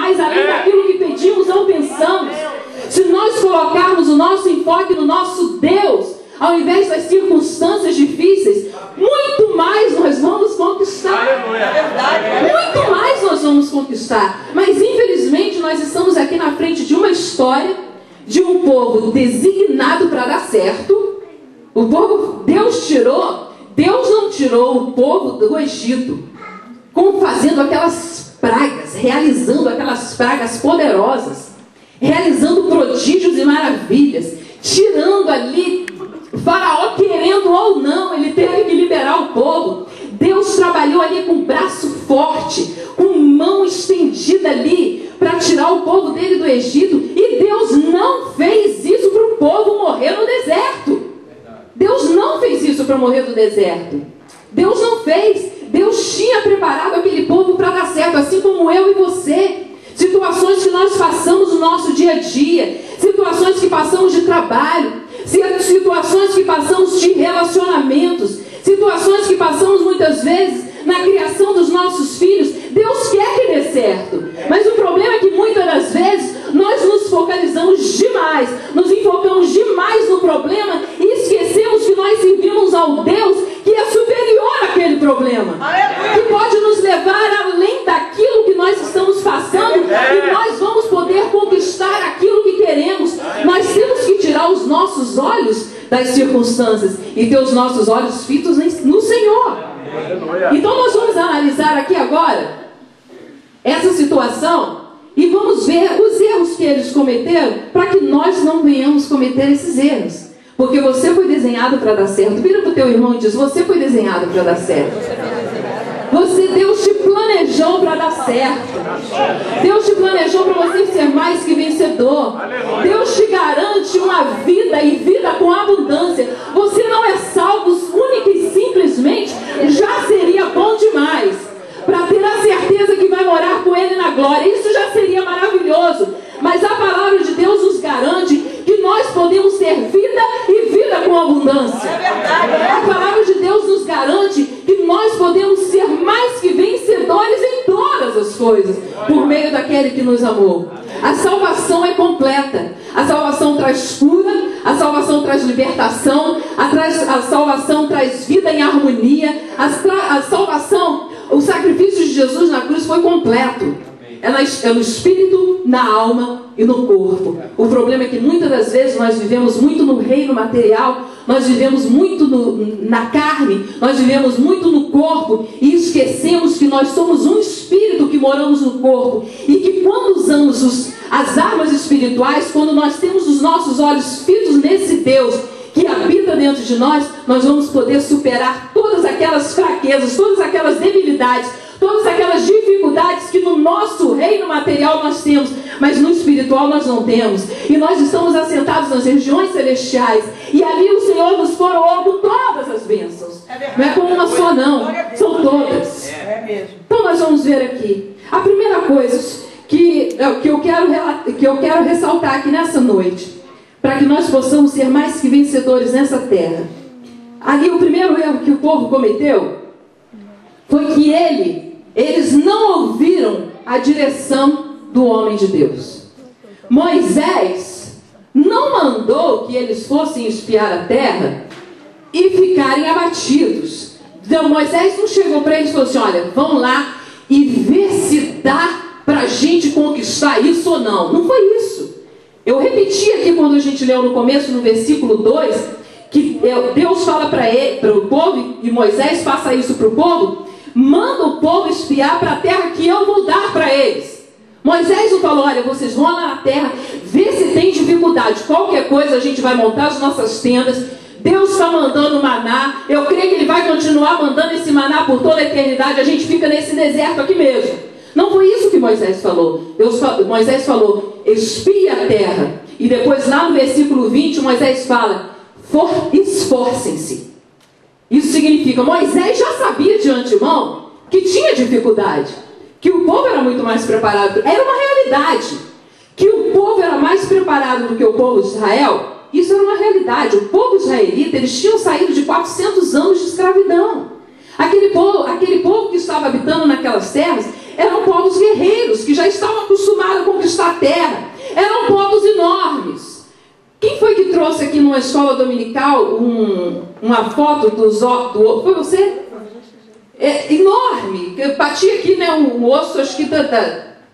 mais além daquilo que pedimos ou pensamos. Se nós colocarmos o nosso enfoque no nosso Deus, ao invés das circunstâncias difíceis, muito mais nós vamos conquistar. Muito mais nós vamos conquistar. Mas infelizmente nós estamos aqui na frente de uma história de um povo designado para dar certo. O povo, Deus não tirou o povo do Egito, fazendo aquelas pragas, realizando aquelas pragas poderosas, realizando prodígios e maravilhas, tirando ali. Faraó, querendo ou não, ele teve que liberar o povo. Deus trabalhou ali com braço forte, com mão estendida ali, para tirar o povo dele do Egito. E Deus não fez isso para o povo morrer no deserto. Deus não fez isso para morrer no deserto. Deus não fez. Deus tinha preparado aquele povo para dar certo, assim como eu e você. Situações que nós passamos no nosso dia a dia, situações que passamos de trabalho, situações que passamos de relacionamentos, situações que passamos muitas vezes na criação dos nossos filhos. Deus quer que dê certo, mas o problema é que muitas das vezes nós nos focalizamos demais, nos enfocamos demais no problema e esquecemos que nós servimos ao Deus que é superior àquele problema, que pode nos levar além daquilo que nós estamos passando e nós vamos poder conquistar aquilo que queremos. Nós temos que tirar os nossos olhos das circunstâncias e ter os nossos olhos fitos no Senhor. Então nós vamos analisar aqui agora essa situação e vamos ver os erros que eles cometeram para que nós não venhamos cometer esses erros. Porque você foi desenhado para dar certo. Vira para o teu irmão e diz: você foi desenhado para dar certo. Deus te planejou para dar certo. Deus te planejou para você ser mais que vencedor. Deus te garante uma vida e vida com abundância. Você não é salvo única e simplesmente, já seria bom demais para ter a certeza que vai morar com Ele na glória. Isso já seria maravilhoso. Mas a palavra de Deus nos garante que nós podemos ter vida e vida com abundância. A palavra de Deus nos garante que nós podemos ser mais que vencedores em todas as coisas, por meio daquele que nos amou. A salvação é completa. A salvação traz cura, a salvação traz libertação, a salvação traz vida em harmonia. A salvação, o sacrifício de Jesus na cruz foi completo. É no espírito, na alma e no corpo. O problema é que muitas das vezes nós vivemos muito no reino material, nós vivemos muito na carne, nós vivemos muito no corpo e esquecemos que nós somos um espírito que moramos no corpo e que quando usamos as armas espirituais, quando nós temos os nossos olhos fitos nesse Deus que habita dentro de nós, nós vamos poder superar todas aquelas fraquezas, todas aquelas debilidades, todas aquelas dificuldades que no nosso reino material nós temos, mas no espiritual nós não temos. E nós estamos assentados nas regiões celestiais. E ali o Senhor nos coroou com todas as bênçãos. Não é como uma só não, são todas. Então nós vamos ver aqui. A primeira coisa que eu quero ressaltar aqui nessa noite, para que nós possamos ser mais que vencedores nessa terra. Ali o primeiro erro que o povo cometeu foi que eles não ouviram a direção do homem de Deus. Moisés não mandou que eles fossem espiar a terra e ficarem abatidos. Então, Moisés não chegou para eles e falou assim: olha, vão lá e vê se dá para a gente conquistar isso ou não. Não foi isso. Eu repeti aqui quando a gente leu no começo, no versículo 2, que Deus fala para o povo, e Moisés passa isso para o povo: manda o povo espiar para a terra que eu vou dar para eles. Moisés não falou: olha, vocês vão lá na terra, vê se tem dificuldade, qualquer coisa a gente vai montar as nossas tendas. Deus está mandando maná, eu creio que Ele vai continuar mandando esse maná por toda a eternidade, a gente fica nesse deserto aqui mesmo. Não foi isso que Moisés falou. Moisés falou: espia a terra. E depois lá no versículo 20 Moisés fala: esforcem-se. Isso significa, Moisés já sabia de antemão que tinha dificuldade, que o povo era muito mais preparado. Era uma realidade que o povo era mais preparado do que o povo de Israel. Isso era uma realidade. O povo israelita, eles tinham saído de 400 anos de escravidão. Aquele povo que estava habitando naquelas terras eram povos guerreiros, que já estavam acostumados conquistar a terra. Eram povos enormes. Quem foi que trouxe aqui numa escola dominical uma foto foi você? É enorme. Eu bati aqui, né, um osso, acho que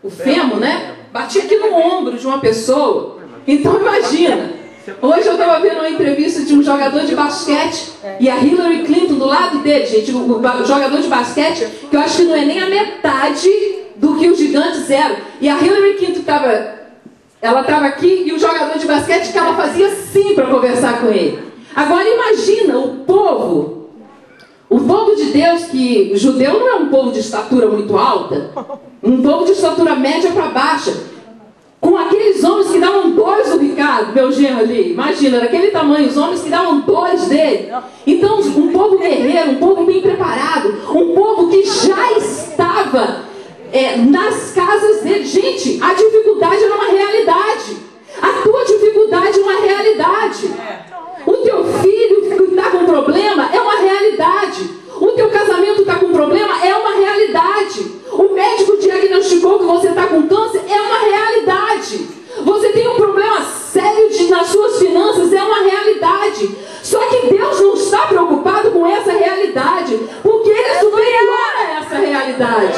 o fêmur, né? Bati aqui no ombro de uma pessoa. Então imagina. Hoje eu estava vendo uma entrevista de um jogador de basquete e a Hillary Clinton do lado dele, gente, o jogador de basquete, que eu acho que não é nem a metade do que os gigantes eram. E a Hillary Clinton estava aqui e o jogador de basquete que ela fazia assim para conversar com ele. Agora imagina o povo de Deus, que o judeu não é um povo de estatura muito alta, um povo de estatura média para baixa. Com aqueles homens que davam 2 do Ricardo, meu genro ali, imagina, daquele tamanho, os homens que davam 2 dele. Então, um povo guerreiro, um povo bem preparado, um povo que já estava nas casas dele. Gente, a dificuldade era uma realidade. A tua dificuldade é uma realidade. O teu filho que está com problema é uma realidade. O teu casamento está com problema é uma realidade. O médico diagnosticou que você está com câncer, é uma realidade. Você tem um problema sério nas suas finanças, é uma realidade. Só que Deus não está preocupado com essa realidade, porque Ele é superior a essa realidade.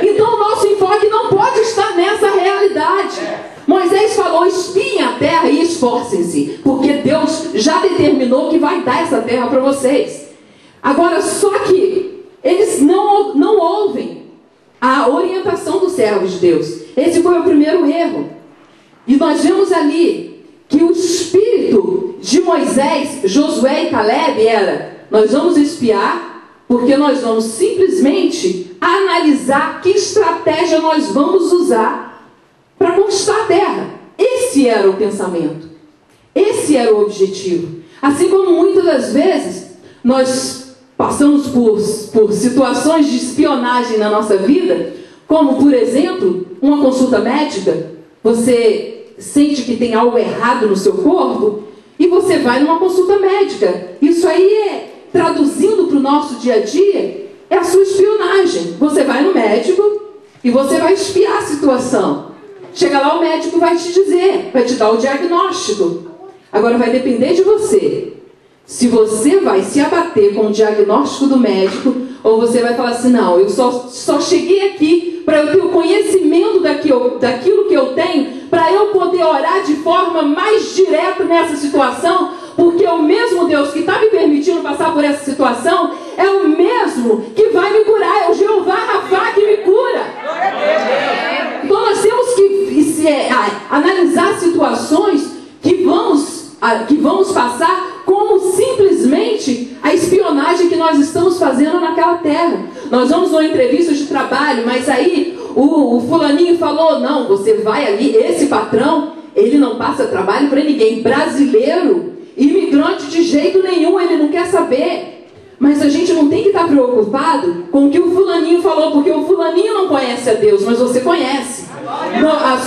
Então o nosso enfoque não pode estar nessa realidade. Moisés falou: espiem a terra e esforcem-se, porque Deus já determinou que vai dar essa terra para vocês. Agora, só que eles não ouvem a orientação dos servos de Deus. Esse foi o primeiro erro. E nós vemos ali que o espírito de Moisés, Josué e Caleb era: nós vamos espiar, porque nós vamos simplesmente analisar que estratégia nós vamos usar para conquistar a terra. Esse era o pensamento. Esse era o objetivo. Assim como muitas das vezes nós passamos por situações de espionagem na nossa vida, como, por exemplo, uma consulta médica. Você sente que tem algo errado no seu corpo e você vai numa consulta médica. Isso aí traduzindo para o nosso dia a dia, é a sua espionagem. Você vai no médico e você vai espiar a situação. Chega lá, o médico vai te dizer, vai te dar o diagnóstico. Agora vai depender de você. Se você vai se abater com o diagnóstico do médico, ou você vai falar assim: não, eu só cheguei aqui para eu ter o conhecimento daquilo que eu tenho, para eu poder orar de forma mais direta nessa situação, porque o mesmo Deus que está me permitindo passar por essa situação é o mesmo que vai me curar, é o Jeová Rafá que me cura. Então nós temos que analisar situações que vamos passar, como simplesmente a espionagem que nós estamos fazendo naquela terra. Nós vamos numa entrevista de trabalho, mas aí o fulaninho falou: não, você vai ali, esse patrão, ele não passa trabalho para ninguém. Brasileiro, imigrante de jeito nenhum, ele não quer saber. Mas a gente não tem que estar preocupado com o que o fulaninho falou, porque o fulaninho não conhece a Deus, mas você conhece. A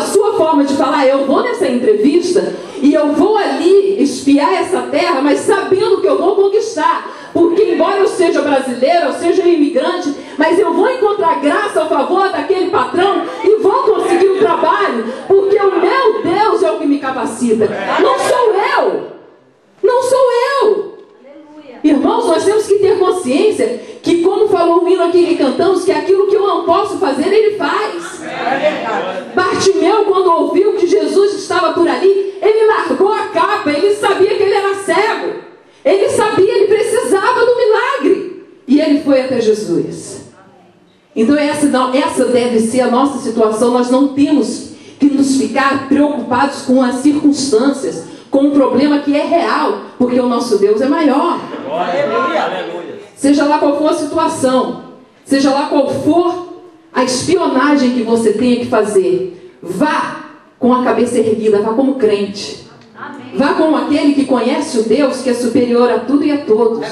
sua forma de falar: eu vou nessa entrevista e eu vou ali espiar essa terra, mas sabendo que eu vou conquistar. Porque embora eu seja brasileiro, eu seja imigrante, mas eu vou encontrar graça ao favor daquele patrão e vou conseguir um trabalho, porque o meu Deus é o que me capacita. Não sou eu. Não sou eu. Irmãos, nós temos que ter consciência que, como falou o hino aqui que cantamos, que aquilo que eu não posso fazer, Ele faz. Bartimeu, quando ouviu que Jesus estava por ali, ele largou a capa. Ele sabia que ele era cego. Ele sabia, ele precisava do milagre. E ele foi até Jesus. Então essa deve ser a nossa situação. Nós não temos que nos ficar preocupados com as circunstâncias, com um problema que é real, porque o nosso Deus é maior. Seja lá qual for a situação, seja lá qual for a espionagem que você tenha que fazer, vá com a cabeça erguida, vá como crente. Vá como aquele que conhece o Deus que é superior a tudo e a todos.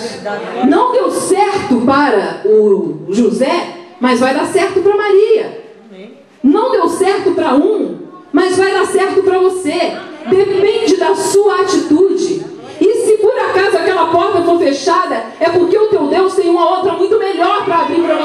Não deu certo para o José, mas vai dar certo para Maria. Não deu certo para mas vai dar certo para você. Depende da sua atitude. E se por acaso aquela porta for fechada, é porque o teu Deus tem uma outra muito melhor para abrir para